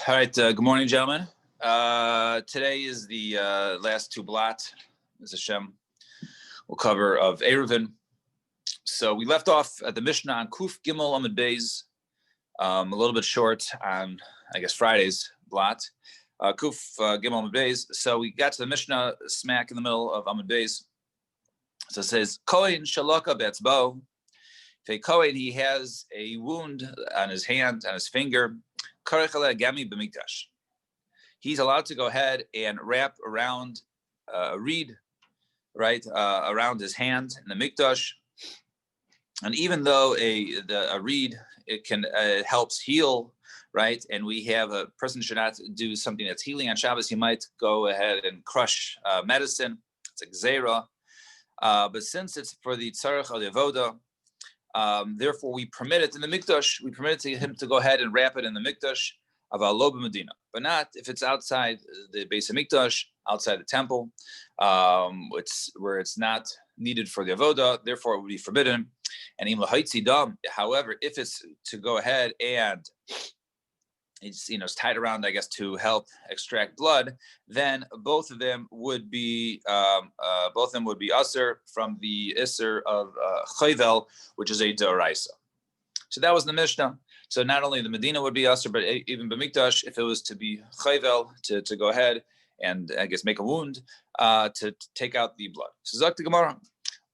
All right, good morning, gentlemen. Today is the last two blot, as Hashem will cover of Eruvin. So we left off at the Mishnah on Kuf Gimel Amud Beis, a little bit short on, I guess, Friday's blot. Kuf Gimel Amud Beis. So we got to the Mishnah smack in the middle of Amud Beis. So it says, Kohen Shalaka Betzbo. If a Kohen, he has a wound on his hand, on his finger, he's allowed to go ahead and wrap around a reed, right, around his hand in the mikdash. And even though a reed, it helps heal, right, and we have a person should not do something that's healing on Shabbos, he might go ahead and crush medicine. It's a gzeira. But since it's for the tzarech of the avoda, therefore, we permit it in the mikdash. We permit him to go ahead and wrap it in the mikdash of Aloba Medina, but not if it's outside the base of mikdash, outside the temple, where it's not needed for the avoda. Therefore, it would be forbidden. And however, if it's to go ahead and it's tied around, I guess, to help extract blood, then both of them would be usher from the isser of chayvel, which is a d'oraisa. So that was the Mishnah. So not only the Medina would be usher, but even b'mikdash, if it was to be chayvel, to go ahead and I guess make a wound, to take out the blood. So Zak the Gemara,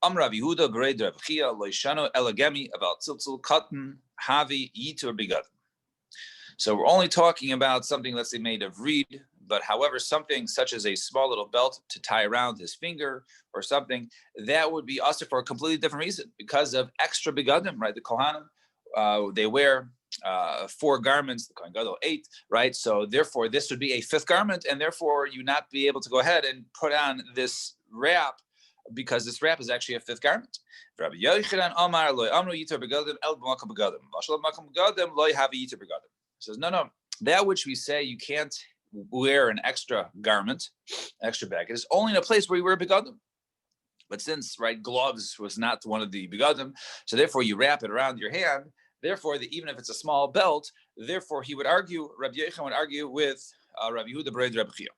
Amrav Yehuda b'rei Rav Chia loishano elagemi about tziltzul katan havi yitur bigadim. So we're only talking about something, let's say, made of reed, but however, something such as a small little belt to tie around his finger or something, that would be also for a completely different reason, because of extra begadim, right? The Kohanim, they wear 4 garments, the Kohen Gadol 8, right? So therefore, this would be a 5th garment, and therefore you not be able to go ahead and put on this wrap, because this wrap is actually a 5th garment. Rabbi Yochanan Amar lo amru yitar begadim el b'makom begadim. V'ashlo b'makom begadim lo havi yitar begadim. Says, no, that which we say you can't wear an extra garment, extra bag, it is only in a place where you wear a begadim. But since, right, gloves was not one of the begadim, so therefore you wrap it around your hand, therefore, even if it's a small belt, therefore he would argue, Rabbi Yechon would argue with Rabbi Yehuda b'rei Rabbi Chia.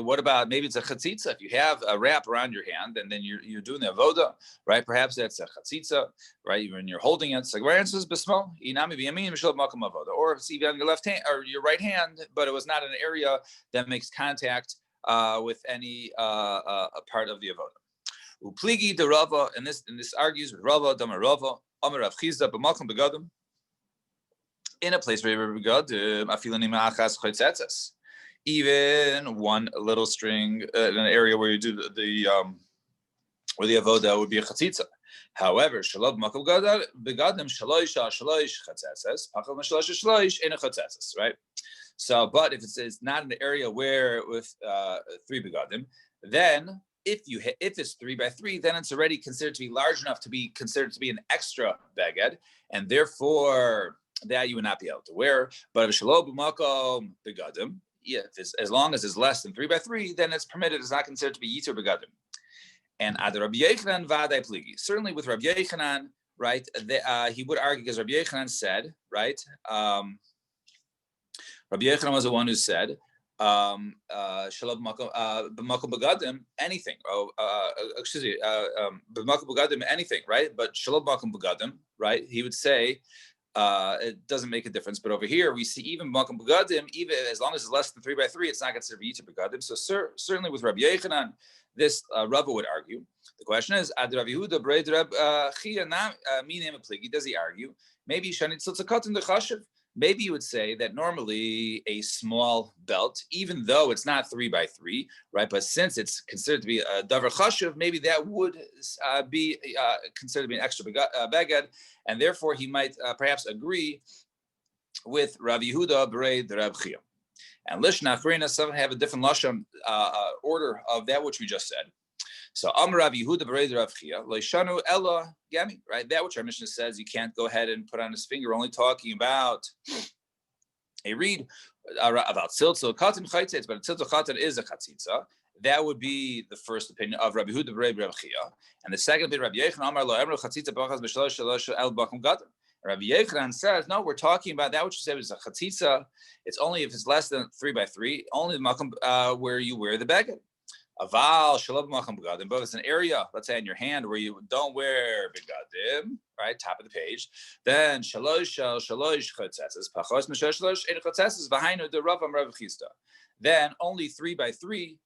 What about maybe it's a chatzitza? If you have a wrap around your hand and then you're doing the avoda, right? Perhaps that's a chatzitza, right? When you're holding it, so where answers bismo, or if it's even on your left hand or your right hand, but it was not an area that makes contact with any part of the avoda. Upligi de Rava, and this argues with Rava, Damar Rava, Amar Rav Chizda, b'makom begadim. In a place where even one little string in an area where you do where the avoda would be a chatzitza. However, right? So, but if it's not an area where with 3 begadim, then if it's 3 by 3, then it's already considered to be large enough to be considered to be an extra baged, and therefore that you would not be able to wear. But if shalom b'makom begadim, as long as it's less than 3 by 3, then it's permitted. It's not considered to be yitur begadim. And ad Rabbi Yochanan v'adai pligi. Certainly with Rabbi Yochanan, right? He would argue because Rabbi Yochanan said, right? Rabbi Yochanan was the one who said, shalom b'makom begadim, anything. B'makom begadim, anything, right? But shalom b'makom begadim, right? He would say, it doesn't make a difference. But over here, we see even b'makom begadim, even as long as it's less than 3 by 3, it's not considered yitur begadim. So certainly with Rabbi Yochanan, this Rava would argue. The question is, ad Rav Yehuda b'rei Rav Chia minhem pligi. Does he argue? Maybe shanit tziltzakatan dechashiv. Maybe you would say that normally a small belt, even though it's not 3 by 3, right? But since it's considered to be a davar chashuv, maybe that would be considered to be an extra bagad, and therefore he might perhaps agree with Rav Yehuda b'rei Rav Chia. And Lishna Achrina, some have a different lashon order of that which we just said. So Amar Rav Yehuda b'rei Rav Chia loishanu ella gami, right? That which our Mishnah says you can't go ahead and put on his finger. We're only talking about a reed about tziltzul katan chaytzitz, but tziltzul katan is a chatzitza. That would be the first opinion of Rabbi Yehuda b'rei Rav Chia, and the second opinion Rabbi Yochanan Amar lo emru chatzitza b'achas b'shalosh el bakum gadol. Rabbi Yochanan says, no, we're talking about that which you said is a chatzitza. It's only if it's less than 3 by 3, only the makom where you wear the beged. Aval shalom makom begadim, but it's an area, let's say in your hand where you don't wear begadim, right, top of the page. Then shalosh chatzetzes pachos mishosh shalosh ein chatzetzes v'hainu de Rav Rav Chisda. Then only 3 by 3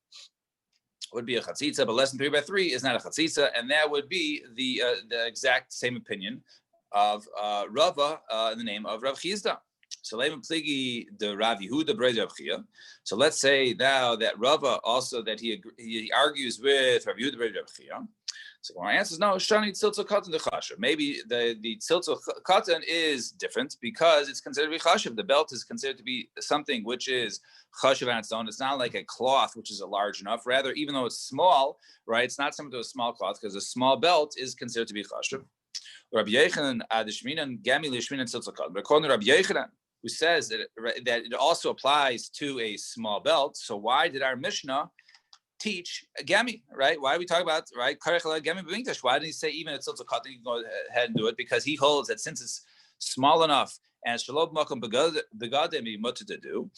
would be a chatzitza, but less than 3 by 3 is not a chatzitza, and that would be the exact same opinion of Rava in the name of Rav Chisda. So So let's say now that Rava also that he argues with Rav Yehuda Rav Chia. So our answer is no. Shani tziltzul katan dechashav. Maybe the tziltzul katan is different because it's considered to be chashav. The belt is considered to be something which is chashav on its own. It's not like a cloth which is large enough. Rather, even though it's small, right? It's not something to a small cloth because a small belt is considered to be chashav. Rabbi Yochanan adishminan gami lishminan tziltzul katan. But according to Rabbi Yochanan, who says that it also applies to a small belt. So why did our Mishnah teach gemi, right? Why are we talking about, right? Why didn't he say even at tziltzul katan, you can go ahead and do it? Because he holds that since it's small enough and shalom makom begadim be mutter to do.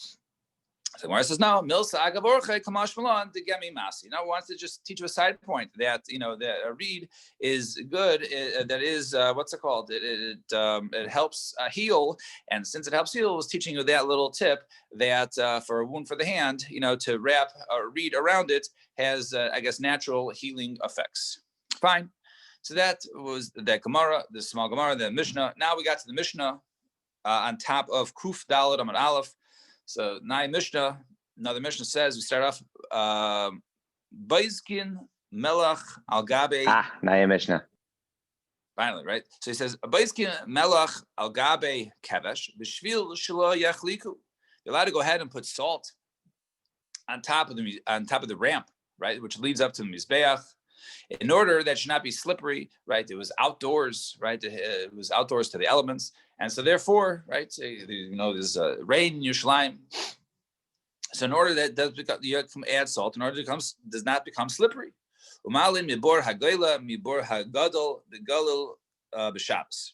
So Gemara says, no, milsa agavorche kamash malon de gemi masi. Now, wants to just teach you a side point that, that a reed is good. That is, what's it called? It helps heal. And since it helps heal, I was teaching you that little tip that for a wound for the hand, to wrap a reed around it has, I guess, natural healing effects. Fine. So that was that Gemara, the small Gemara, the Mishnah. Now we got to the Mishnah on top of Kuf Daled Amud Aleph. So Nai Mishnah, another Mishnah says we start off Baizkin Melach Al Gabe. Nai Mishnah. Finally, right? So he says Baizkin Melach Al Gabe Kevesh B'Shvil Shelo Yachliku. You're allowed to go ahead and put salt on top of the ramp, right, which leads up to the Mizbeach, in order that it should not be slippery, right? It was outdoors, right? It was outdoors to the elements. And so therefore, right, there's rain in Yerushalayim. So in order that does become, you add salt in order to does not become slippery. Umalin mibor hagayla mibor hagadol begalil b'Shabbos,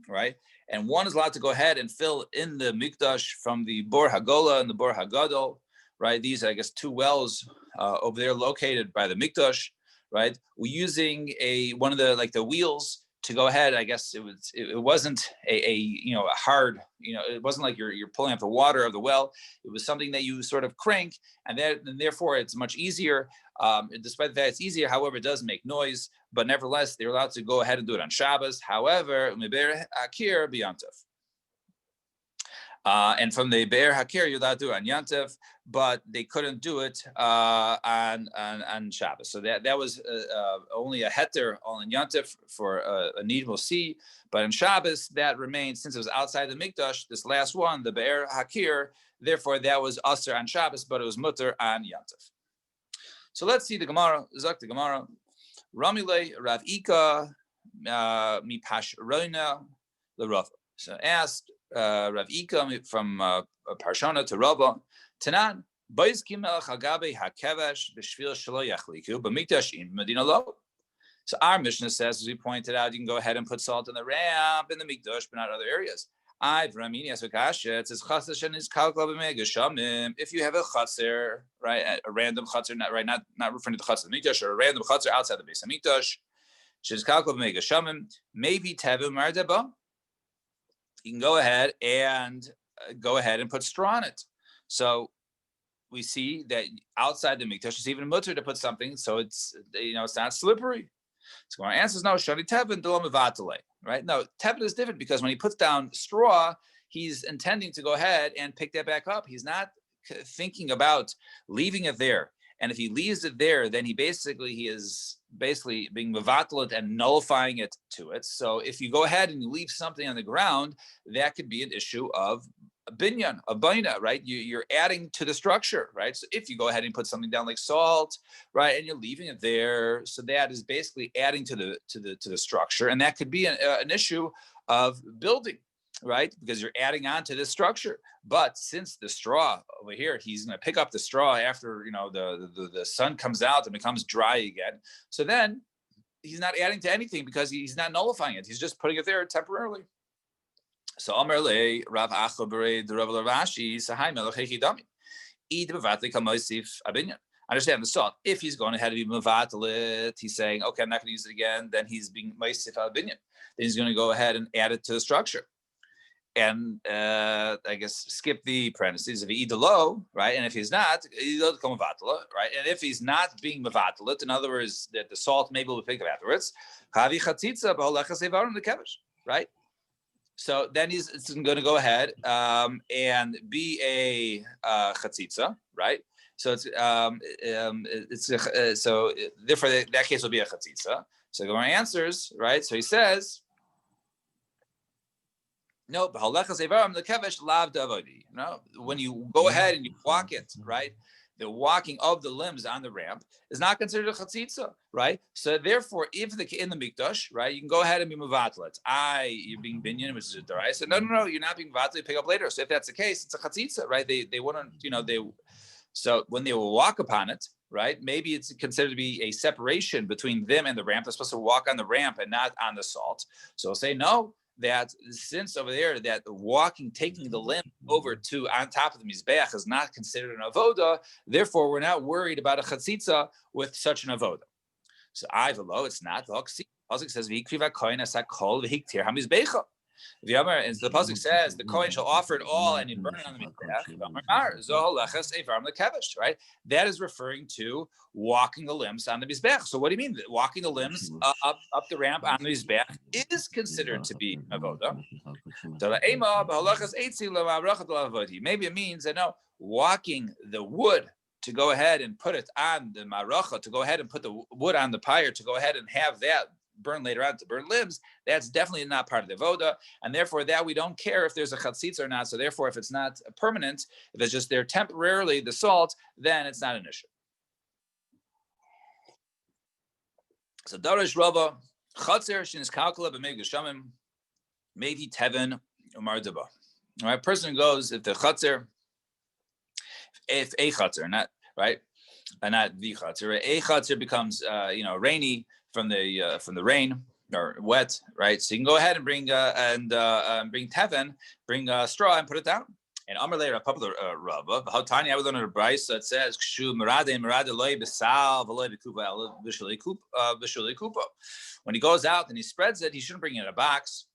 right? And one is allowed to go ahead and fill in the mikdash from the bor hagola and the bor hagadol, right? These, I guess, two wells over there located by the mikdash, right? We're using one of the wheels to go ahead. I guess it wasn't a hard, it wasn't like you're pulling up the water of the well. It was something that you sort of crank, and therefore it's much easier. Despite that it's easier, however, it does make noise. But nevertheless, they're allowed to go ahead and do it on Shabbos. However, Meber Hakir b'Yantav. And from the Be'er Hakir, you're allowed to do it on Yantav, but they couldn't do it on Shabbos. So that was only a heter on Yantav for a need we'll see. But on Shabbos, that remained, since it was outside the Mikdash, this last one, the Be'er Hakir, therefore that was Aser on Shabbos, but it was Mutter on Yantav. So let's see the Gemara, Zak the Gemara. Ramile Rav Ika mi Pashrona l'Rav. So asked Rav Ika from Parshana to Rava, Tanan, Baizkim el Chagabe Hakevesh b'Shvil Shelo Yachliku b'Mikdash in Medina Lo. So our Mishnah says, as we pointed out, you can go ahead and put salt in the ramp in the Mikdash, but not other areas. It says if you have a chaser, right, a random chaser, not referring to the chaser of the Mikdash, or a random chaser outside the base of Mikdash, maybe tevim mardeba. You can go ahead and put straw on it. So we see that outside the Mikdash is even mutter to put something, so it's it's not slippery. So our answer is no. Shani tevin d'lo mevatale. Right? No, tevin is different because when he puts down straw, he's intending to go ahead and pick that back up. He's not thinking about leaving it there. And if he leaves it there, then he is being mevatal and nullifying it to it. So if you go ahead and you leave something on the ground, that could be an issue of a binyan, a baina, right? You're adding to the structure, right? So if you go ahead and put something down like salt, right, and you're leaving it there, so that is basically adding to the structure, and that could be an issue of building, right? Because you're adding on to this structure. But since the straw over here, he's going to pick up the straw after the sun comes out and becomes dry again. So then he's not adding to anything because he's not nullifying it. He's just putting it there temporarily. So Amar le Rav Acha Berei the Rav Rashi Sahai Melech Hechidami. Eid Mevatli Kamoisif Abinyan. Understand the salt. If he's going ahead to be Mevatlit, he's saying, okay, I'm not going to use it again. Then he's being Moisif Abinyan. Then he's going to go ahead and add it to the structure. And I guess skip the parentheses if he eat the low, right? And if he's not, he'll become mevatala, right? And if he's not being mevatalit, in other words, that the salt maybe will be picked up afterwards, chavi chatzitza b'holechas evarim lekevesh, right? So then he's going to go ahead and be a chatzitza, right? So so therefore that case will be a chatzitza. So the Gemara answers, right? So he says. No, when you go ahead and you walk it, right? The walking of the limbs on the ramp is not considered a chatzitza, right? So therefore, if in the mikdash, right, you can go ahead and be mevatlet. You're being binyan, which is a darai. So no, you're not being mevatlet. Pick up later. So if that's the case, it's a chatzitza, right? They wouldn't, So when they will walk upon it, right? Maybe it's considered to be a separation between them and the ramp. They're supposed to walk on the ramp and not on the salt. So say no. That since over there, that taking the limb over to on top of the mizbeach is not considered an avoda, therefore we're not worried about a chatzitza with such an avoda. So it's not. The pasuk says v'hikriva kohen asakol v'hiktir hamizbecha. The pasuk says the kohen shall offer it all and he burn it on the mizbeach. Right? That is referring to walking the limbs on the mizbeach. So what do you mean? Walking the limbs up the ramp on the mizbeach is considered to be avoda. Maybe it means that no, walking the wood to go ahead and put it on the maracha, to go ahead and put the wood on the pyre, to go ahead and have that burn later on to burn limbs, that's definitely not part of the avoda, and therefore that we don't care if there's a chatzitz or not. So therefore, if it's not permanent, if it's just there temporarily, the salt, then it's not an issue. So Darish Rava Chatzer Shinis Kalkala b'Meig Geshamim Maybe Tevin Umar Deba. All right, person goes if a chatzer, not right, and not the chatzer. A chatzer becomes rainy from the rain or wet, right? So you can go ahead and bring bring tevin, bring straw and put it down. And Amar later, a popular Rabba, how tiny I would learn a Bryce that says Kshu Marade loy besal v'loy b'kupa. When he goes out and he spreads it, he shouldn't bring it in a box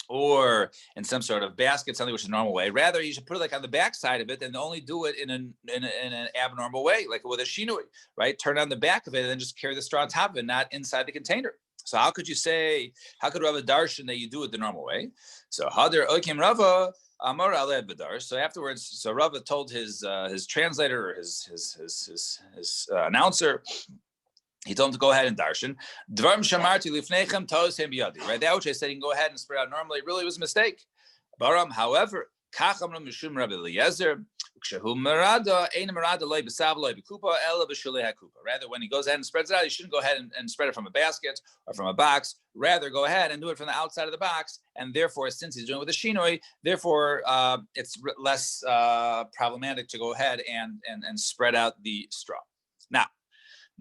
or in some sort of basket, something which is a normal way. Rather, you should put it like on the back side of it and only do it in an abnormal way, like with a shinui, right? Turn on the back of it and then just carry the straw on top of it, not inside the container. So how could Rava darshan that you do it the normal way? So Hadar Okim Rava Amar Aleh Badar. So afterwards, Rava told his translator or his announcer, he told him to go ahead and darshan. Dvarim shamarti lifnechem tosem biyadi. Right, that which I said you can go ahead and spread out normally really was a mistake. Baram, however, kacham mishum Rabbi Eliezer, kshehu merada ein merada loy besav loy bekupa ela b'shulei hakupa. Rather, when he goes ahead and spreads it out, he shouldn't go ahead and spread it from a basket or from a box. Rather, go ahead and do it from the outside of the box. And therefore, since he's doing it with a shinoi, therefore it's less problematic to go ahead and spread out the straw. Now.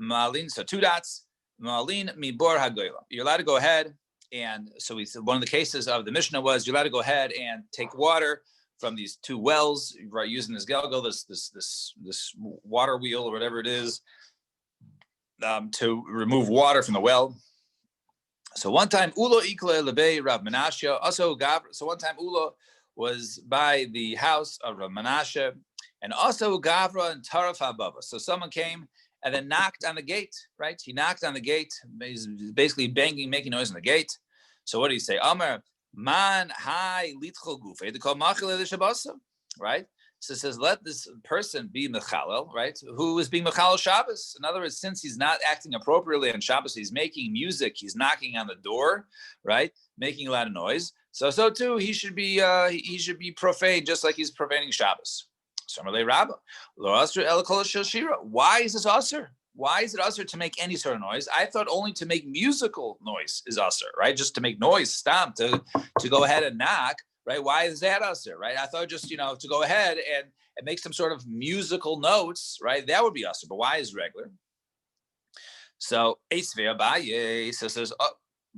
Malin, so 2 dots. Malin mibor hagoyla. You're allowed to go ahead, and so we said one of the cases of the Mishnah was you're allowed to go ahead and take water from these 2 wells, right? Using this galgal, this water wheel or whatever it is, to remove water from the well. So one time Ulo ikle lebei Rav Menashe also Gavra. So one time Ulo was by the house of Rav Menashe, and also Gavra and Taraf Habava. So someone came and then knocked on the gate, right? He knocked on the gate, he's basically banging, making noise on the gate. So what do you say? Amar, man, hai, litchol gufe, to call machal shabasa, right? So it says, let this person be mechalel, right? Who is being mechalel Shabbos? In other words, since he's not acting appropriately on Shabbos, he's making music, he's knocking on the door, right? Making a lot of noise. So too, he should be profane, just like he's profaning Shabbos. Why is this usher? Why is it usher to make any sort of noise? I thought only to make musical noise is usher, right? Just to make noise, stamp, to go ahead and knock, right? Why is that usher, right? I thought just, to go ahead and make some sort of musical notes, right? That would be usher, but why is regular? So, Eisvei Abaye says,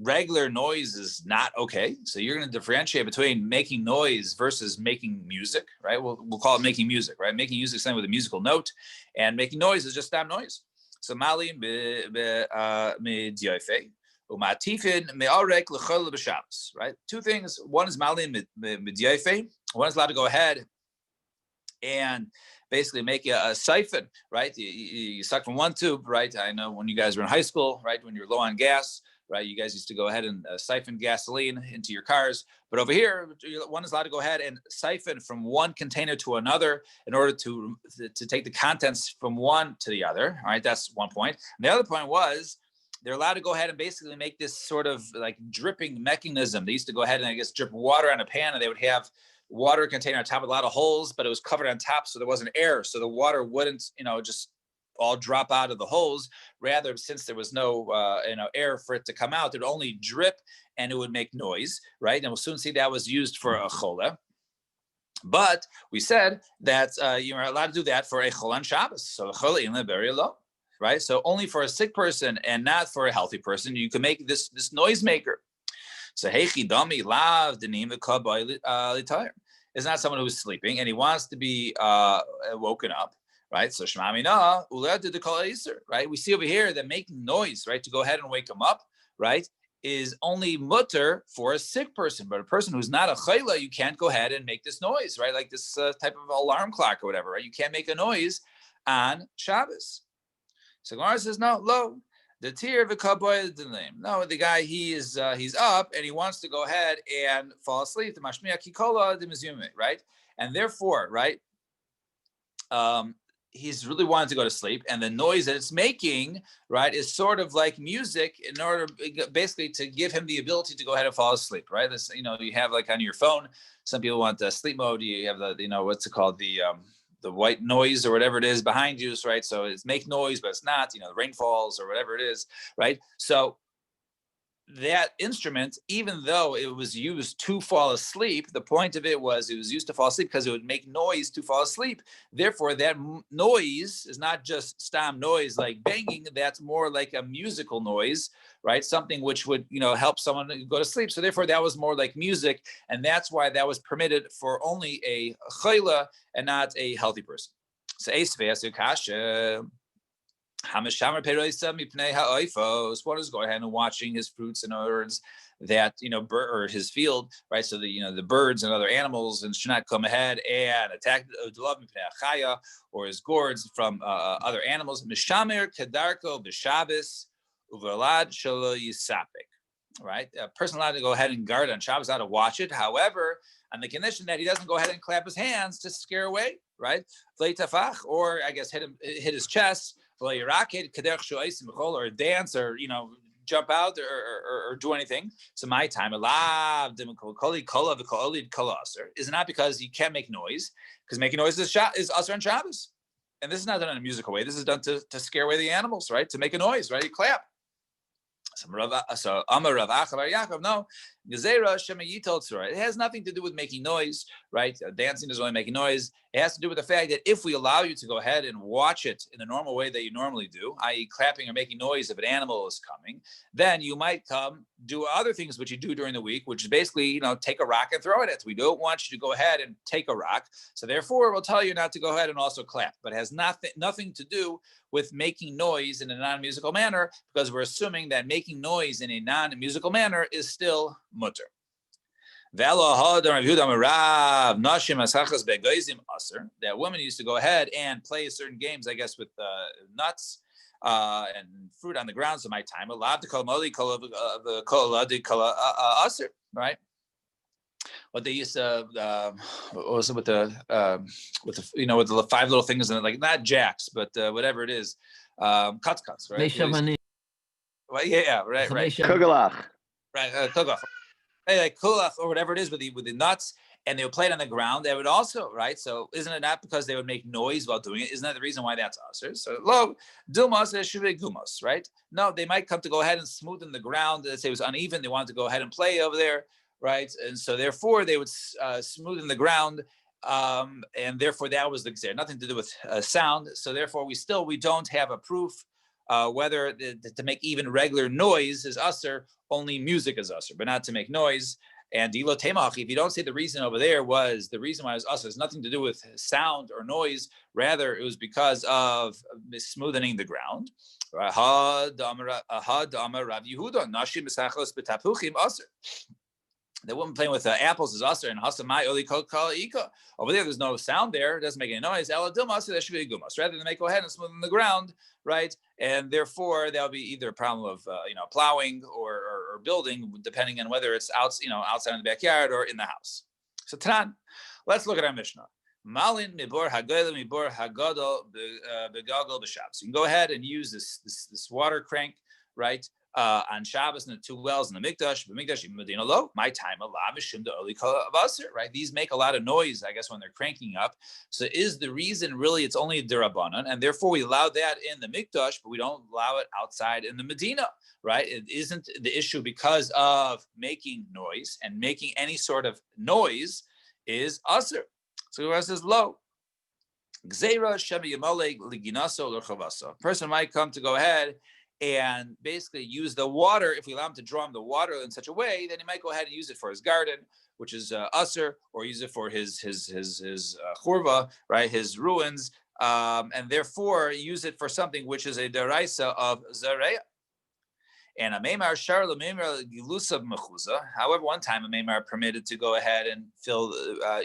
regular noise is not okay. So you're going to differentiate between making noise versus making music, right? We'll call it making music, right? Making music is something with a musical note, and making noise is just stop noise. So mali midyofe umatifin me'arek l'chol b'shabbos, right? Two things. One is mali midyofe. One is allowed to go ahead and basically make a siphon, right? You suck from one tube, right? I know when you guys were in high school, right? When you're low on gas, right? You guys used to go ahead and siphon gasoline into your cars. But over here, one is allowed to go ahead and siphon from one container to another in order to take the contents from one to the other. All right, that's one point. And the other point was they're allowed to go ahead and basically make this sort of like dripping mechanism. They used to go ahead and I guess drip water on a pan, and they would have water container on top of a lot of holes, but it was covered on top, so there wasn't air, so the water wouldn't, just all drop out of the holes. Rather, since there was no, air for it to come out, it would only drip and it would make noise, right? And we'll soon see that was used for a chola. But we said that you're allowed to do that for a chol on Shabbos. So chola in very low, right? So only for a sick person and not for a healthy person, you can make this noise maker. So heichi dami lav denim v'kabay is not someone who's sleeping and he wants to be woken up, right? So shmamina uled de kol iser, right? We see over here that making noise, right, to go ahead and wake him up, right, is only mutter for a sick person, but a person who's not a chayla, you can't go ahead and make this noise, right? Like this type of alarm clock or whatever, right? You can't make a noise on Shabbos. So Gemara says no, lo. The tier of the name. No, the guy he's up and he wants to go ahead and fall asleep. The mashmiya kikola the mizyume, right? And therefore, right, he's really wanting to go to sleep, and the noise that it's making, right, is sort of like music in order basically to give him the ability to go ahead and fall asleep, right? This, you have like on your phone. Some people want the sleep mode. You have the, what's it called, the white noise or whatever it is behind you, right? So it's make noise, but it's not, the rain falls or whatever it is, right? So that instrument, even though it was used to fall asleep, the point of it was used to fall asleep because it would make noise to fall asleep. Therefore, that noise is not just stam noise like banging, that's more like a musical noise, right? Something which would, help someone go to sleep. So therefore, that was more like music, and that's why that was permitted for only a chayla and not a healthy person. So kasha. One is go ahead and watching his fruits and herbs that or his field, right? So the birds and other animals and should not come ahead and attack or his gourds from other animals. Mishamer kedarko b'Shabbos uvalad shelo yisapik. Right, a person allowed to go ahead and guard on Shabbos, allowed to watch it. However, on the condition that he doesn't go ahead and clap his hands to scare away, right? Or I guess hit his chest. Or dance, or jump out, or do anything. So my time is not because you can't make noise, because making noise is usher on Shabbos, and this is not done in a musical way. This is done to scare away the animals, right? To make a noise, right? You clap. So Amar Rav Achavar Yaakov, no, Gezerah Shema Yitol Tzura. It has nothing to do with making noise, right? Dancing is only making noise. It has to do with the fact that if we allow you to go ahead and watch it in the normal way that you normally do, i.e. clapping or making noise if an animal is coming, then you might come do other things which you do during the week, which is basically, take a rock and throw it at. We don't want you to go ahead and take a rock. So therefore, we'll tell you not to go ahead and also clap, but it has nothing to do with making noise in a non-musical manner, because we're assuming that making noise in a non-musical manner is still mutter. That women used to go ahead and play certain games, I guess, with nuts and fruit on the ground. So my time allowed to call the right? What they used to what was it with the with the five little things in it, like not jacks, but whatever it is, cuts, right? Well, yeah, right. Kugelach. Right, kugelach. Like kulach or whatever it is with the nuts, and they would play it on the ground. They would also, right? So isn't it not because they would make noise while doing it? Isn't that the reason why that's aser? So lo dilmas gumos, right? No, they might come to go ahead and smoothen the ground. Let's say it was uneven. They wanted to go ahead and play over there, right? And so therefore they would smoothen the ground, and therefore that was the gzer. Nothing to do with sound. So therefore we don't have a proof whether to make even regular noise is usher, only music is usher, but not to make noise. And if you don't say the reason over there was the reason why it was usher, has nothing to do with sound or noise. Rather, it was because of smoothing the ground. The woman playing with apples is usher, and hasamai oli kol ika. Over there, there's no sound there; it doesn't make any noise. There should be a gumas. Rather than go ahead and smoothen the ground, right? And therefore, that'll be either a problem of plowing or building, depending on whether it's outside in the backyard or in the house. So Tanan, let's look at our Mishnah. Malin mibor hagoyel mibor hagadol begagol b'Shabbos. You can go ahead and use this water crank, right? On Shabbos and the two wells in the Mikdash, Medina Lo, my time right? These make a lot of noise, I guess, when they're cranking up. So is the reason really it's only Durabanan, and therefore we allow that in the Mikdash, but we don't allow it outside in the Medina, right? It isn't the issue because of making noise, and making any sort of noise is Asr. So the rest is low. Person might come to go ahead and basically use the water. If we allow him to draw him the water in such a way, then he might go ahead and use it for his garden, which is usr, or use it for his churva, right, his ruins, and therefore use it for something which is a deraisa of zareya. And a meimar shar lemeimar gilusav mechuza. However, one time a meimar permitted to go ahead and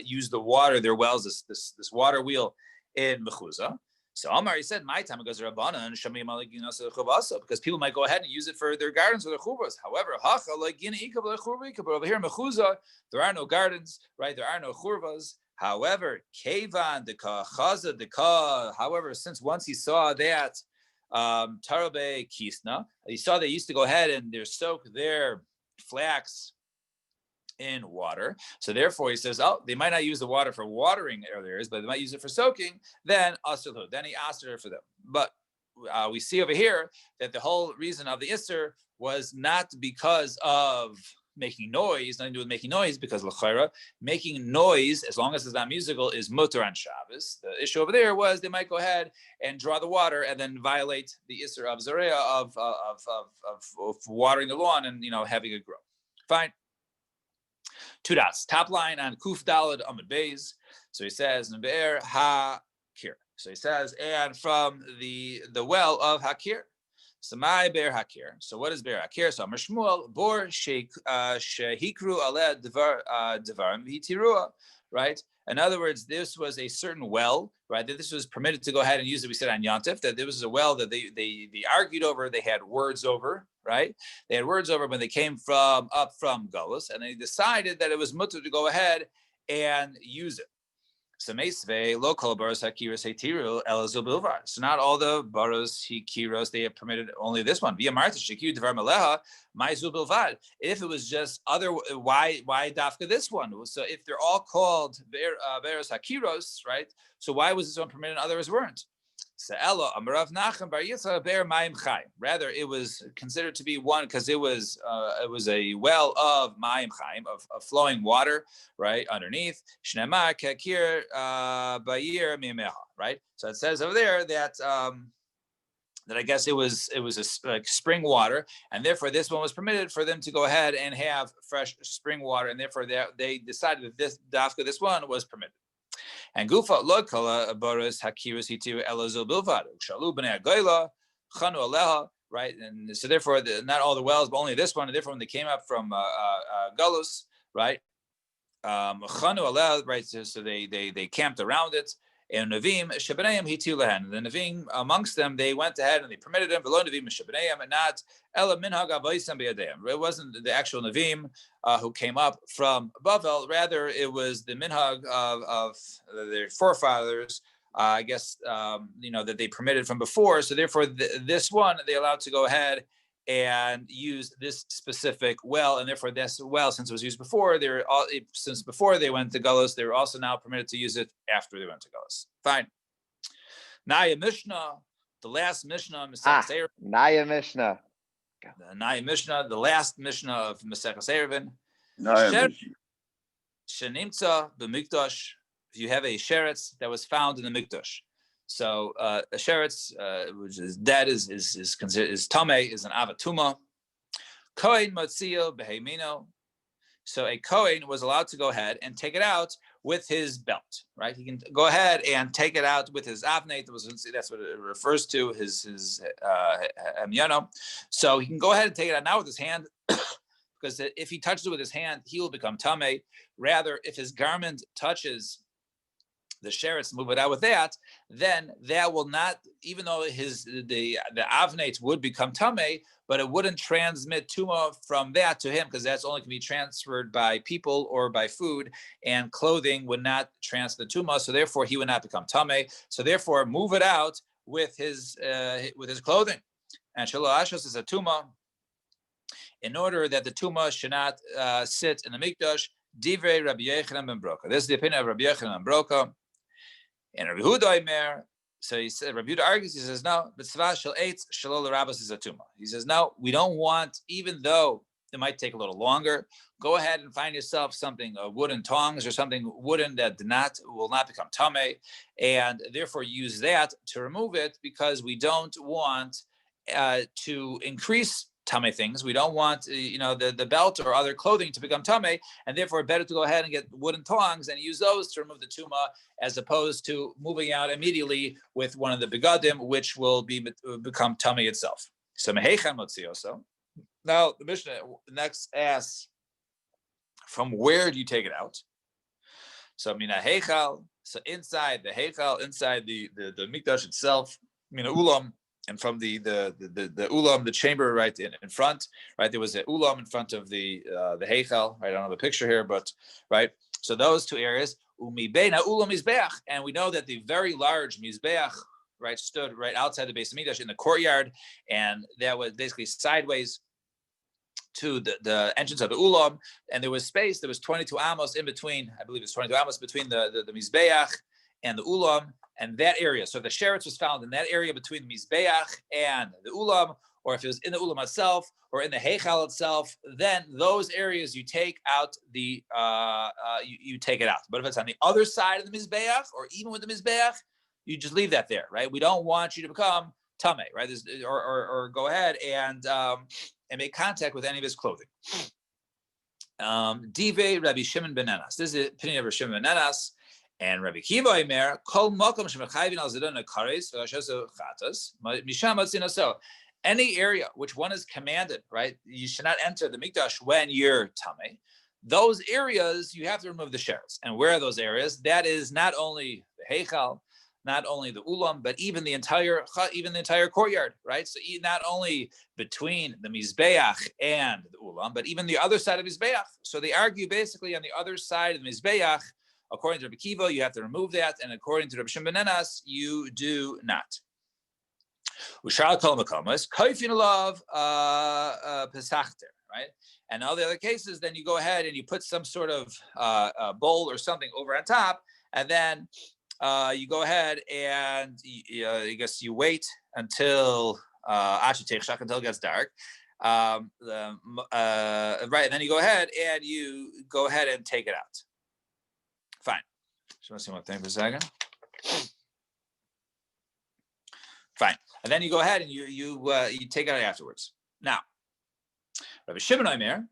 use the water, their wells, this water wheel in mechuza. So Amar, he said, my time it goes to Rabbana and Shamim because people might go ahead and use it for their gardens or their churvas. However, over here in Mechuza, there are no gardens, right? There are no churvas. However, Kevan deka Chaza deka. However, since once he saw that Tarabe Kisna, he saw they used to go ahead and they soak their flax in water. So therefore he says, they might not use the water for watering areas, but they might use it for soaking, then he asked her for them. But we see over here that the whole reason of the Isser was not because of making noise, nothing to do with making noise, because l'chayra, making noise, as long as it's not musical, is mutar on Shabbos. The issue over there was they might go ahead and draw the water and then violate the Isser of Zareya of watering the lawn and having it grow. Fine. Two dots. Top line on Kuf Dalad Amud Beis. So he says Nebe'er Hakir. So he says, and from the well of Hakir. So my Be'er Hakir. So what is Be'er Hakir? So Amar Shmuel Bor Shehikru Aleh Devarim Hitirua. Right. In other words, this was a certain well, right? That this was permitted to go ahead and use it. We said on Yontif that there was a well that they argued over. They had words over. Right? They had words over when they came up from Gullus, and they decided that it was mutter to go ahead and use it. So not all the baros hikiros they have permitted only this one. If it was just other, why dafka this one? So if they're all called baros hakiros, right? So why was this one permitted and others weren't? Rather, it was considered to be one because it was a well of mayim chaim, of flowing water, right, underneath. Right. So it says over there that I guess it was like spring water, and therefore this one was permitted for them to go ahead and have fresh spring water, and therefore they decided that this one was permitted. And Gufa Lokala Boris Hakiris Hitu Elazil Bilvad, Shalu Bnei Agoila, Chanu Aleha, right? And so therefore not all the wells, but only this one, and therefore when they came up from Galus, right? Chanu Aleha, right? So they camped around it. And Navim Shebeneim Hitu Lehen. The Navim amongst them, they went ahead and they permitted them, below Navim Shebeneim, and not Ela Minhag Avaisam Beyadeim. It wasn't the actual Navim who came up from Bavel, rather it was the minhag of their forefathers, I guess, that they permitted from before. So therefore, this one, they allowed to go ahead and use this specific well, and therefore this well, since it was used before, since before they went to Gullus, they were also now permitted to use it after they went to Gullus. Fine. Naya Mishnah, the last Mishnah, Naya Mishnah. The Naya Mishnah, the last Mishnah of Maseches Eruvin. Shenimtza b'mikdash. If you have a sheretz that was found in the mikdash, So a sheretz, which is dead, is considered is tamei, is an avatuma. Kohen motzio behemino. So a Kohen was allowed to go ahead and take it out with his belt, right? He can go ahead and take it out with his avnate. That's what it refers to, his amyano. So he can go ahead and take it out now with his hand, because if he touches it with his hand, he will become tamei. Rather, if his garment touches the sheretz, move it out with that, then that will not, even though the avnate would become tamei, but it wouldn't transmit tuma from that to him, because that's only can be transferred by people or by food, and clothing would not transfer the tuma, so therefore he would not become tamei. So therefore, move it out with his clothing. And shelo ashos is a tuma, in order that the tuma should not sit in the mikdash. Divrei Rabbi Yochanan ben Broka. This is the opinion of Rabbi Yochanan ben Broka. And Rabbi Huda Omer, so he said, Rabbi Huda argues, he says, no, mitzvah shel eitz shelo l'rabbos is a tuma. He says, no, we don't want, even though it might take a little longer, go ahead and find yourself something, wooden tongs or something wooden that will not become tamei, and therefore use that to remove it, because we don't want to increase tamei things. We don't want, the belt or other clothing to become tamei, and therefore better to go ahead and get wooden tongs and use those to remove the tuma, as opposed to moving out immediately with one of the begadim, which will become tamei itself. So mehechan motzioso. Now the Mishnah next asks, from where do you take it out? So mina heichal. So inside the heichal, inside the mikdash itself, mina ulam. And from the ulam, the chamber right in front, right, there was an ulam in front of the heichal. Right, I don't have a picture here, but right. So those two areas, umibeina ulam mizbeach, and we know that the very large mizbeach, right, stood right outside the base of mikdash in the courtyard, and that was basically sideways to the entrance of the ulam, and there was space. There was 22 amos in between. I believe it's 22 amos between the mizbeach and the ulam. And that area, so the sheretz was found in that area between the mizbeach and the ulam, or if it was in the ulam itself or in the heichal itself, then those areas you take out you take it out. But if it's on the other side of the mizbeach, or even with the mizbeach, you just leave that there, right? We don't want you to become tamei, right? Or go ahead and make contact with any of his clothing. Dive Rabbi Shimon ben Nanas. This is the opinion of Rabbi Shimon ben Nanas. And Rabbi Kiva Omer, Kol Mokom Shemechayvin Al Zidon Kares V'Lashoso Chatas Misham Motzino. So any area which one is commanded, right? You should not enter the mikdash when you're tamei. Those areas you have to remove the sheretz. And where are those areas? That is not only the heichal, not only the ulam, but even the entire courtyard, right? So not only between the mizbeach and the ulam, but even the other side of mizbeach. So they argue basically on the other side of the mizbeach. According to Rabbi Kiva, you have to remove that, and according to Rabbi Shimon ben Nanas, you do not. Ushal kol makomas kaifin alav pesachter, right? And all the other cases, then you go ahead and you put some sort of bowl or something over on top, and then you go ahead and I guess you wait until until it gets dark. Right, and then you go ahead and take it out. Fine. Just want to see one thing for a second. Fine. And then you go ahead and you take it out afterwards. Now, Rabbi Shimon Omer.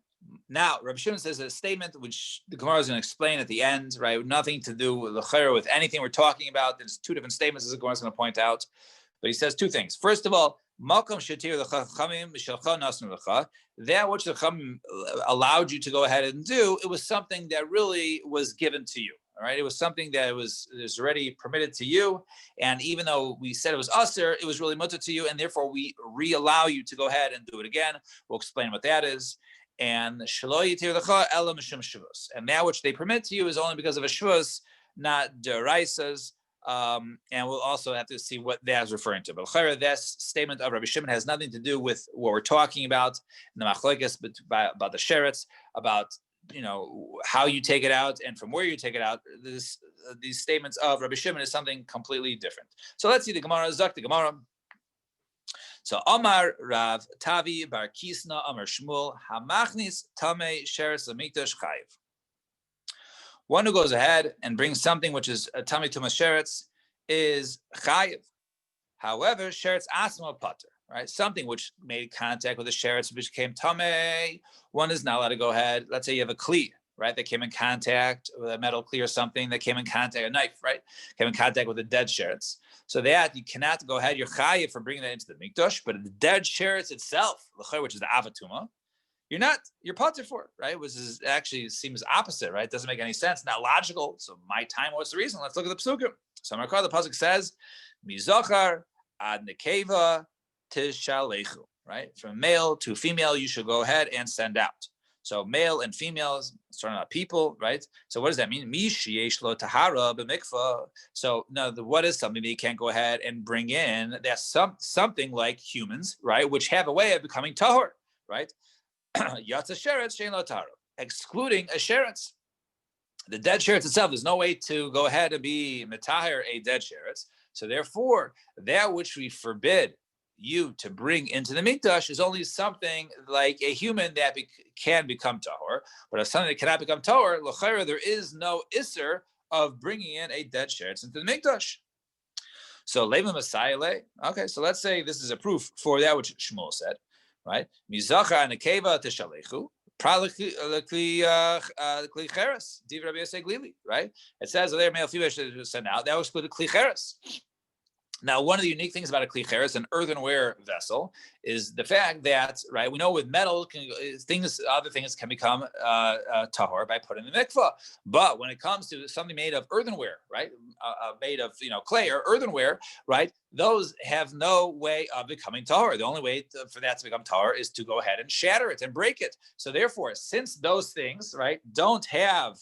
Now, Rabbi Shimon says a statement which the Gemara is going to explain at the end, right? Nothing to do with anything we're talking about. There's two different statements as the Gemara is going to point out. But he says two things. First of all, Malcolm Shatir the Chachamim Mishalcha Nasnu Lecha. That which the Chachamim allowed you to go ahead and do, it was something that really was given to you. All right, it was something that was already permitted to you, and even though we said it was usher, it was really mutter to you, and therefore we re-allow you to go ahead and do it again. We'll explain what that is. And shelo yitir lecha ela mishum shvus, and that which they permit to you is only because of a shvus, not deraisas. And we'll also have to see what that is referring to. But this statement of Rabbi Shimon has nothing to do with what we're talking about in the machlokes about the sheretz, about how you take it out and from where you take it out. These statements of Rabbi Shimon is something completely different. So let's see the Gemara. Zak the Gemara. So Amar Rav Tavi Bar Kisna Amar Shmuel Hamachnis Tamei Sheretz Lamikdash Chayiv. One who goes ahead and brings something which is a Tamei Tumas Sheretz, is chayiv. However, sheretz asma pater, right? Something which made contact with the sheretz which became tamei, one is not allowed to go ahead. Let's say you have a kli, right? That came in contact with a metal kli or something that came in contact, a knife, right? Came in contact with a dead sheretz. So that you cannot go ahead. You're chayiv for bringing that into the mikdash, but the dead sheretz itself, which is the avatuma, you're pater for it, right? Which is actually seems opposite, right? Doesn't make any sense, not logical. So my time, what's the reason? Let's look at the psukim. So the pasuk says, mizachar ad nekeva tishalechu, right? From male to female, you should go ahead and send out. So male and females, starting out people, right? So what does that mean? Lo tahara b'mikvah. So no, what is something that you can't go ahead and bring in? That's something like humans, right? Which have a way of becoming tahor, right? Yatsa sheretz shein lo tahara, excluding a sheretz. The dead sheretz itself, there's no way to go ahead and be metaher a dead sheretz. So therefore, that which we forbid you to bring into the mikdash is only something like a human that can become tahor. But if something that cannot become tahor, l'chayra, there is no isser of bringing in a dead sheretz into the mikdash. So leva Messiah. Okay, so let's say this is a proof for that which Shmuel said, right? Mizacha and akeva teshalechu. Right? It says there male female should send out. That was exclude the klicheres. Now, one of the unique things about a klicheres, an earthenware vessel, is the fact that, right, we know with metal, other things can become tahor by putting in the mikvah. But when it comes to something made of earthenware, right, made of clay or earthenware, right, those have no way of becoming tahor. The only way for that to become tahor is to go ahead and shatter it and break it. So therefore, since those things, right, don't have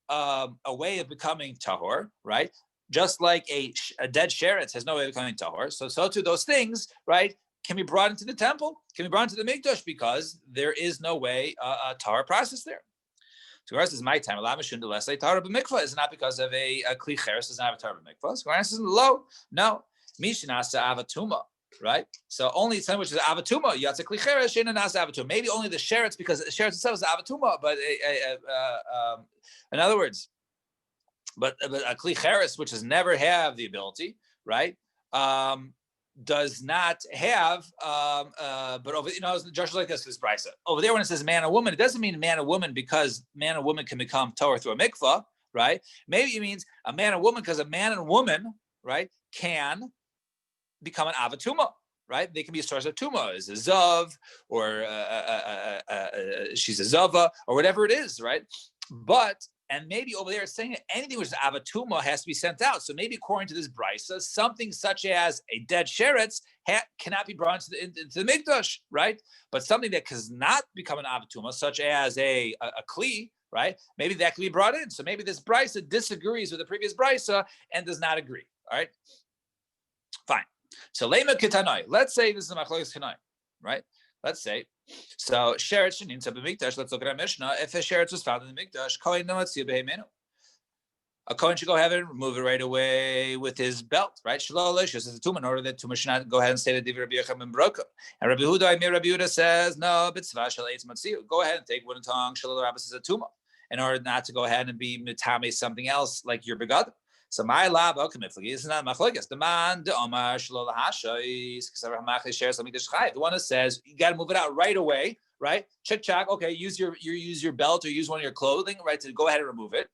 a way of becoming tahor, right, just like a dead sheretz has no way of becoming tahor, so too those things, right, can be brought into the temple, can be brought into the mikdash because there is no way a tahor process there. So this is my time. Tahor b'mikvah is not because of a kli cheres does not have a tahor b'mikvah. So this is low. No, mishnasa avatuma. Right, so only something which is avatuma, yatsa kli cheres sheina nasa avatuma. Maybe only the sheretz because the sheretz itself is avatuma, but in other words. But a kli cheres, which has never have the ability, right, does not have. But over, just like this brisa over there when it says man or woman, it doesn't mean man or woman because man or woman can become tahor through a mikvah, right? Maybe it means a man or woman because a man and woman, right, can become an avatuma. Right, they can be a source of tuma, is a zav, or she's a zava, or whatever it is, right? And maybe over there it's saying that anything which is avatuma has to be sent out. So maybe according to this brisa, something such as a dead sheretz cannot be brought into the mikdash, right? But something that does not become an avatuma, such as a kli, right? Maybe that can be brought in. So maybe this brisa disagrees with the previous brisa and does not agree. All right, fine. So lema kitanoi. Let's say this is a machlokes kanoi, right? Let's say. So sheretz shenin to b'mikdash. Let's look at our Mishnah. If a sheretz was found in the mikdash, kohen nomatzia behemenu. A kohen should go ahead and remove it right away with his belt, right? Shalolish is a tumah in order that tumah should not go ahead and say the divrei Rabbi Yochanan ben Broka. And Rabbi Yehuda says no, b'tzvah shel eitz matziu. Go ahead and take wooden tongue. Shalol rabbis is a tumah in order not to go ahead and be mitame something else like your begadim. So my lab ultimately is not machlokes. The man the omar shalol hashais because Ramach shares something the one that says you got to move it out right away, right? Check. Okay, use your belt or use one of your clothing, right, to go ahead and remove it.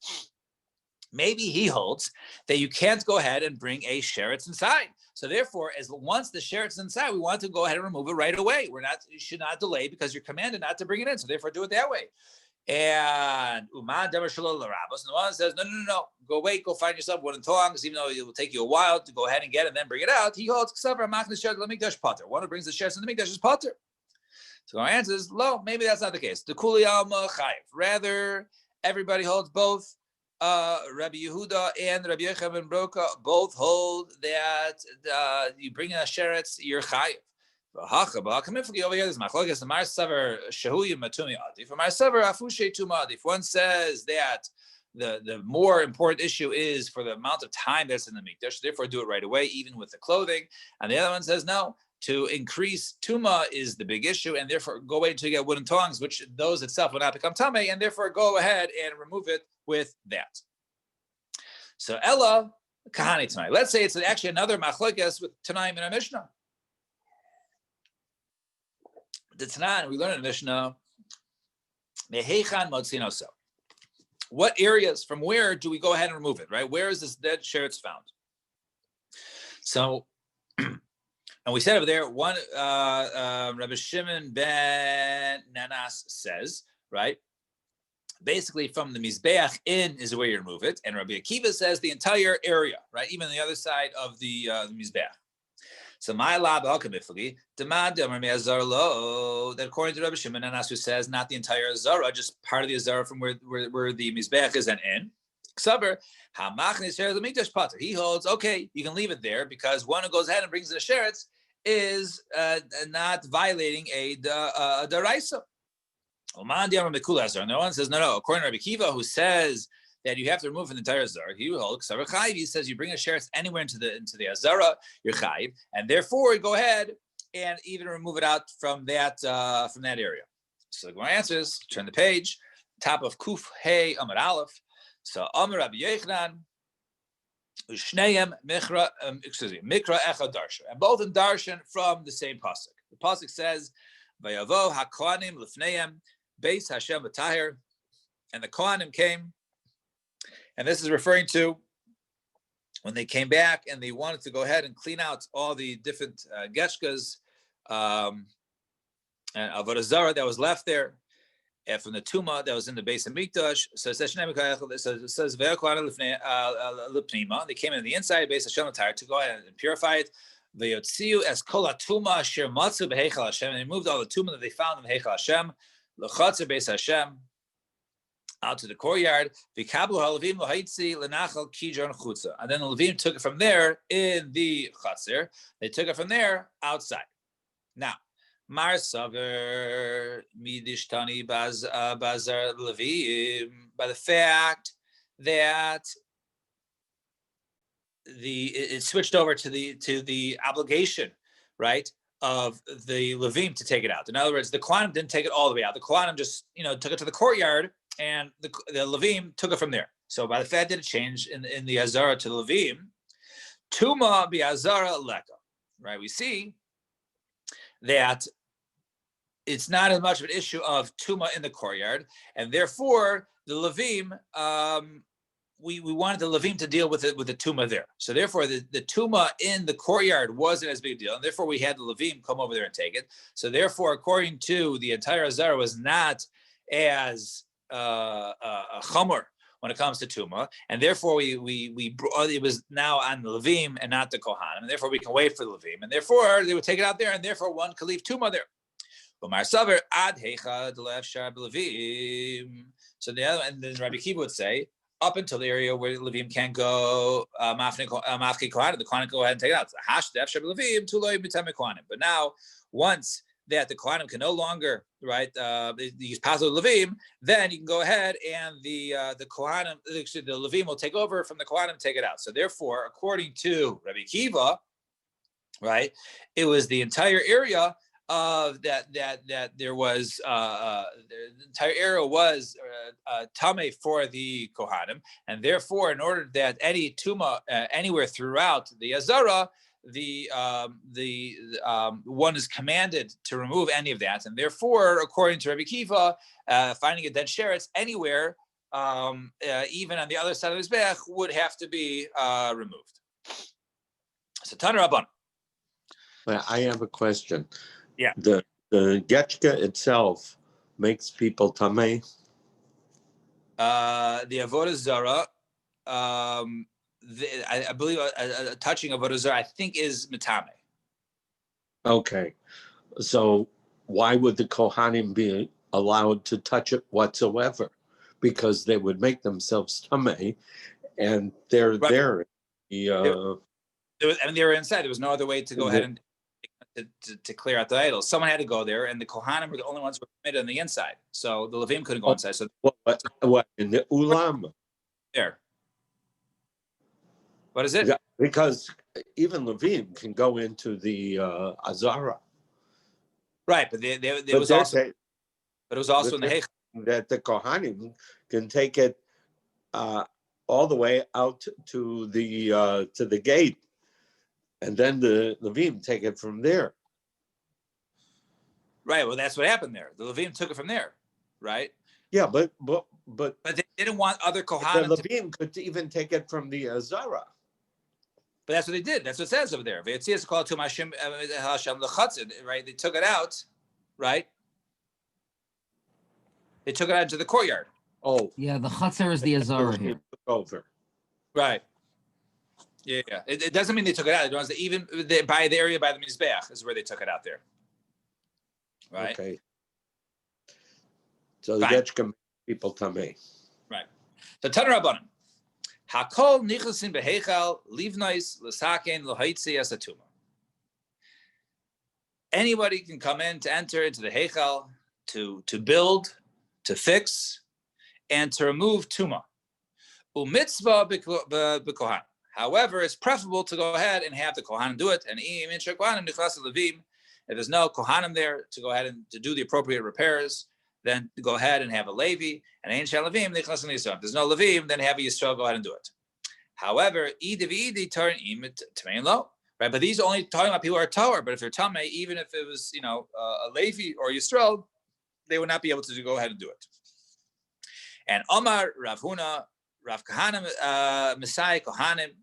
Maybe he holds that you can't go ahead and bring a sheretz inside. So therefore, once the sheretz is inside, we want to go ahead and remove it right away. You should not delay because you're commanded not to bring it in. So therefore, do it that way. And Uman Devar Shalol Rabos, and the one says, no, go find yourself wooden tongs, even though it will take you a while to go ahead and get it and then bring it out. He holds one who brings the sheretz in the mikdash is potter. So our answer is low. Maybe that's not the case. The Kuli Alma Chayiv. Rather, everybody holds both. Rabbi Yehuda and Rabbi Yochanan ben Broka both hold that you bring in a sheretz, you're chayiv. Over here, this machlokes the Mar Saver Shehuyim Matumi Adif. For Mar Saver Afushe Tuma Adif. One says that the more important issue is for the amount of time that's in the mikdash. Therefore, do it right away, even with the clothing. And the other one says no. To increase tuma is the big issue, and therefore go wait until you get wooden tongs, which those itself will not become tamei, and therefore go ahead and remove it with that. So Ella, kahani tonight. Let's say it's actually another machlokes with Tanaim in our Mishnah. The Tanan, we learn in the Mishnah, mehechan motzinoso. What areas, from where do we go ahead and remove it, right? Where is this dead sheretz found? So, and we said over there, one, Rabbi Shimon ben Nanas says, right? Basically, from the Mizbeach in is where you remove it. And Rabbi Akiva says the entire area, right? Even the other side of the Mizbeach. So my lab alchemifli demand that according to Rabbi Shimon and who says not the entire azara, just part of the azara from where the mizbeach is and in. He holds okay, you can leave it there because one who goes ahead and brings the sheretz is not violating a daraisa. And no one says no. According to Rabbi Kiva, who says that you have to remove an entire azara, he says you bring a sheretz anywhere into the azara, you're chayiv, and therefore you go ahead and even remove it out from that area. So the Gemara answers, turn the page, top of Kuf Hey Amar Aleph. So Amar Rabbi Yochanan, Ushneim Mikra Echad Darshan, and both in Darshan from the same pasuk. The pasuk says, Vayavo HaKohanim Lefneim Beis Hashem B'Tahir, and the Kohanim came. And this is referring to when they came back and they wanted to go ahead and clean out all the different geshkas and avodah zarah that was left there, and from the tuma that was in the base of mikdash. So it says they came in the inside base of Hashem to go ahead and purify it. Vayotziu es kol hatuma asher matzu b'heichal Hashem, and they moved all the tuma that they found in heichal Hashem, l'chatzer beis Hashem, out to the courtyard. And then the Levim took it from there in the chatzir. They took it from there outside. Now, Mar Saver Midishtani Bazar Levim, by the fact that it switched over to the obligation, right, of the Levim to take it out. In other words, the Kohanim didn't take it all the way out. The Kohanim just took it to the courtyard, and the Levim took it from there. So by the fact that it changed in the Azara to the Levim, Tuma bi Azara Leka, right? We see that it's not as much of an issue of Tuma in the courtyard, and therefore the Levim, we wanted the Levim to deal with the Tuma there. So therefore the Tuma in the courtyard wasn't as big a deal, and therefore we had the Levim come over there and take it. So therefore, according to the entire Azara, was not as a chomer when it comes to tuma, and therefore it was now on the levim and not the kohanim, and therefore we can wait for the levim, and therefore they would take it out there, and therefore one could leave tuma there. So the other, and then Rabbi Kiva would say up until the area where the levim can't go, mafki kohanim, the kohanim go ahead and take it out. But now once that the Kohanim can no longer, right, use Pasul Levim, then you can go ahead and the Kohanim, the Levim will take over from the Kohanim and take it out. So therefore, according to Rabbi Kiva, right, it was the entire area of that there was the entire area was tameh for the Kohanim, and therefore, in order that any tuma anywhere throughout the Azara, the one is commanded to remove any of that, and therefore, according to Rabbi Kiva, finding a dead sheretz anywhere, even on the other side of his back, would have to be removed. So Tanur Rabban. I have a question. Yeah. The getchka itself makes people tameh. The avodah zara. I believe a touching of avodah zarah, I think, is mitame. Okay, so why would the Kohanim be allowed to touch it whatsoever? Because they would make themselves tameh, and they're right there. They were inside. There was no other way to go ahead and to clear out the idols. Someone had to go there, and the Kohanim were the only ones who were permitted on the inside. So the Levim couldn't go inside. So what in the ulam? There. What is it? Yeah, because even Levim can go into the Azara. Right, but it was also in the Heichal. That the Kohanim can take it all the way out to the gate, and then the Levim take it from there. Right. Well, that's what happened there. The Levim took it from there, right? Yeah, but they didn't want other the Kohanim. Levim could even take it from the Zara. But that's what they did. That's what it says over there. V'yetzias kol to Hashem lechatzin. Right. They took it out. Right. They took it out into the courtyard. Oh, Yeah, the chutzner is the Azara here. took over. Right. Yeah. It doesn't mean they took it out. It was even by the area by the Mizbeach is where they took it out there. Right. Okay. So Fine. that can make people tamei. Right. So Tanur Rabbanan. Hakol nichasin behechal livnais l'saken l'haitzi asatuma. Anybody can come in to enter into the heichal to build, to fix, and to remove tuma. Umitzvah b'kohan. However, it's preferable to go ahead and have the kohanim do it. And if there's no kohanim there to go ahead and to do the appropriate repairs, then go ahead and have a Levi. And if there's no Levim, then have a Yisrael go ahead and do it. However, right? But these are only talking about people who are Torah. But if they're Tamei, even if it was a Levi or Yisrael, they would not be able to go ahead and do it. And Omar Rav Huna, Rav Kahanim, Messiah Kohanim.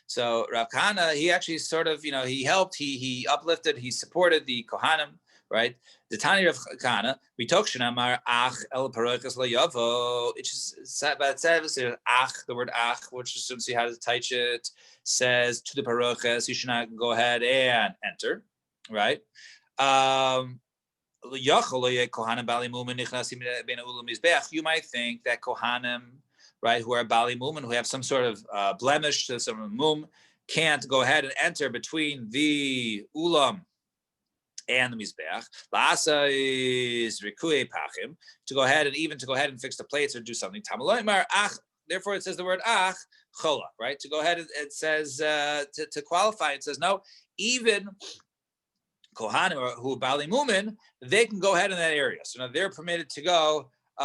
So Rav Kahana, he actually sort of, he helped, he uplifted, he supported the Kohanim, right? The Tani Rav Kahana, we talk Shanamar Ach El Parochas Lo Yavo. It just but it says Ach, the word Ach, which as soon as you how to touch it, says to the Parochas, you should not go ahead and enter, right? You might think that Kohanim, right, who are Bali Mumin, who have some sort of blemish, some mum, can't go ahead and enter between the ulam and the mizbeach. La'asa is rikuei pachim, to go ahead and fix the plates or do something. Tamaloimar ach. Therefore, it says the word ach chola, right? To go ahead, it says to qualify. It says no, even Kohanim who are Bali Mumin, they can go ahead in that area. So now they're permitted to go in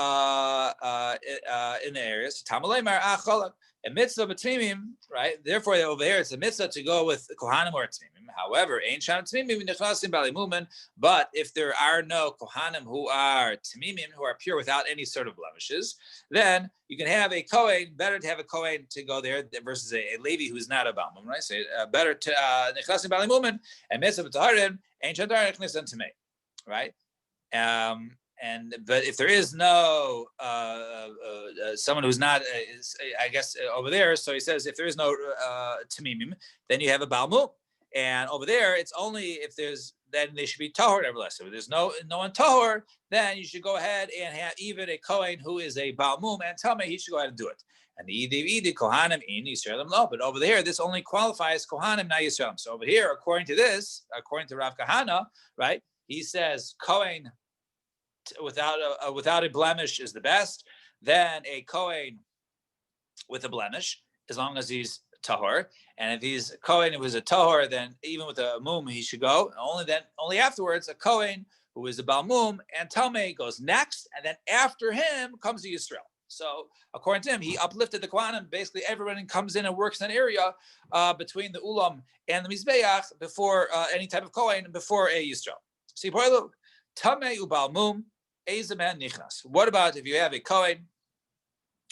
the areas. Tamaleimar acholak. A mitzvah b'tmimim, right? Therefore, over here it's a mitzvah to go with kohanim or tmimim. However, ain't sham tmimim nechnasim bali mumen. But if there are no kohanim who are tmimim, who are pure without any sort of blemishes, then you can have a kohen. Better to have a kohen to go there versus a Levi who's not a balmum, right? So better to nechnasim bali mumen and mitzvah b'taharim ain't shadar nechnasim tmei, right? But if there is no someone who's not, I guess over there, so he says if there is no tamimim, then you have a balmum, and over there it's only if then they should be tahor nevertheless. So if there's no one tahor, then you should go ahead and have even a kohen who is a balmum and tell me he should go ahead and do it. And the kohanim in Yisraelim no, but over there this only qualifies kohanim not Yisraelim. So over here, according to Rav Kahana, right, he says kohen without a blemish is the best. Then a kohen with a blemish, as long as he's tahor, and if he's a kohen who is a tahor, then even with a mum he should go. Only afterwards a kohen who is a balmum and tamei goes next, and then after him comes the Yisrael. So according to him, he uplifted the kohanim. Basically, everyone comes in and works in an area between the ulam and the mizbeach before any type of kohen before a Yisrael. See, tamei ubalmum. What about if you have a kohen,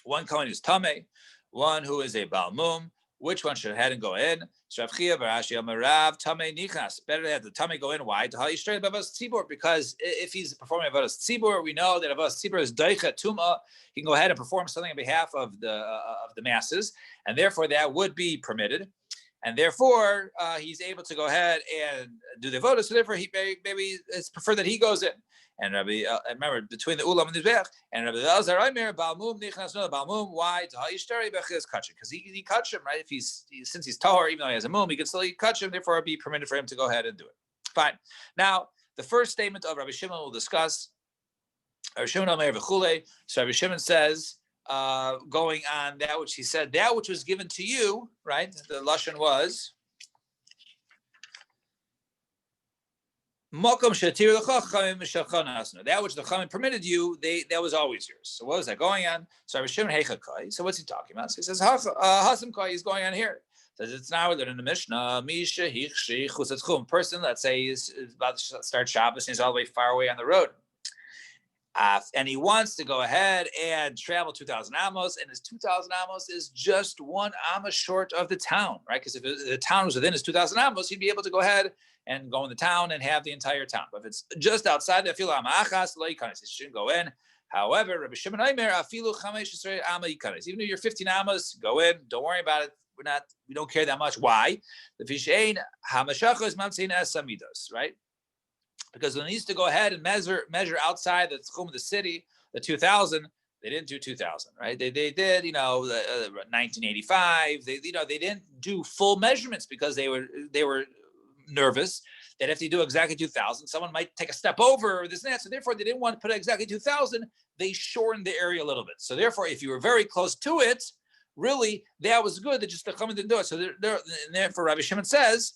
one kohen who's tamei, one who is a balmum? Which one should head and go in? Better to have the tamei go in. Why? Because if he's performing avodas tzibur, we know that avodas tzibur is daicha tuma. He can go ahead and perform something on behalf of the masses, and therefore that would be permitted. And therefore, he's able to go ahead and do the avodas. So therefore, maybe it's preferred that he goes in. And Rabbi, remember, between the ulam and the zbech, and Rabbi Elazar Aimer, balmum nichnas no balmum. Why? Because he cuts him, right? Since he's tahor, even though he has a mum, he can still catch him. Therefore, it'd be permitted for him to go ahead and do it. Fine. Now, the first statement of Rabbi Shimon we'll discuss. Rabbi Shimon Omer v'chulei. So Rabbi Shimon says, going on that which he said, that which was given to you, right? The lashon was. Mokom shetir l'chachamim mishachan asna. That which the Chachamim permitted you, that was always yours. So what was that going on? So Rabbi Shimon Heichakai. So what's he talking about? So he says Hasam Kai is going on here. Says it's now that in the Mishnah, Misha Hichshi Chusatzchum. Person, let's say, is about to start Shabbos and he's all the way far away on the road. And he wants to go ahead and travel 2,000 amos, and his 2,000 amos is just 1 amos short of the town, right? Because if the town was within his 2,000 amos, he'd be able to go ahead and go in the town and have the entire town. But if it's just outside the afilu amachas lo yikanes, he shouldn't go in. However, Rabbi Shimon Aimer afilu chamesh esrei ama yikanes. Even if you're 15 amos, go in. Don't worry about it. We don't care that much. Why? The fishein hamashacha is mamsein as samidos, right? Because when they used to go ahead and measure outside the tchum of the city, the 2,000, they didn't do 2,000, right? They did, 1985. They didn't do full measurements because they were nervous that if they do exactly 2,000, someone might take a step over this and that. So therefore, they didn't want to put exactly 2,000. They shortened the area a little bit. So therefore, if you were very close to it, really, that was good. That just the Chachamim didn't do it. So therefore, Rabbi Shimon says,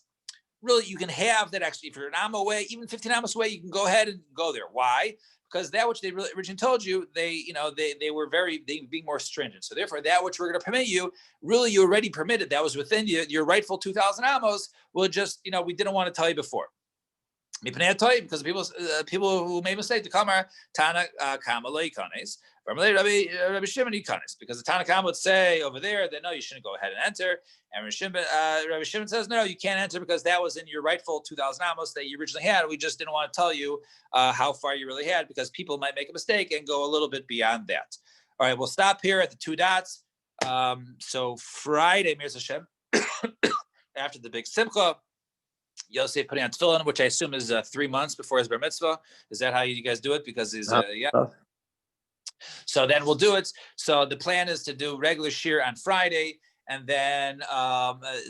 really, you can have that actually. If you're an amma away, even 15 amos away, you can go ahead and go there. Why? Because that which they really originally told you, they were being more stringent. So therefore, that which we're going to permit you, really, you already permitted. That was within your rightful 2,000 amos. We'll just, we didn't want to tell you before. Because people who made mistake, the Kamar Tana Kama Leikanes, Rabbi Shimon Ikanes, because the Tana Kama would say over there that no, you shouldn't go ahead and enter, and Rabbi Shimon says no, you can't enter because that was in your rightful 2,000 amos that you originally had. We just didn't want to tell you how far you really had because people might make a mistake and go a little bit beyond that. All right, we'll stop here at the 2 dots. So Friday, Mir Hashem, after the big Simcha, Yosef putting on tefillin, which I assume is 3 months before his bar mitzvah. Is that how you guys do it? Because he's yeah. So then we'll do it. So the plan is to do regular shear on Friday, and then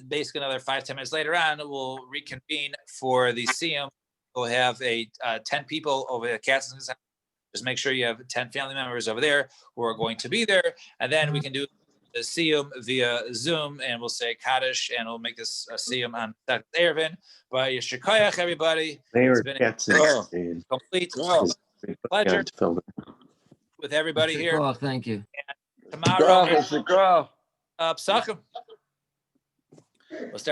basically another 5-10 minutes later on, we'll reconvene for the siyum. We'll have 10 people over at Katz's house. Just make sure you have 10 family members over there who are going to be there, and then we can do the siyum via Zoom, and we'll say Kaddish, and we'll make this siyum on Erevin. But Yeshikoyach, everybody. It's been a complete pleasure with everybody here. Oh, thank you. And tomorrow, Psachim. we'll start.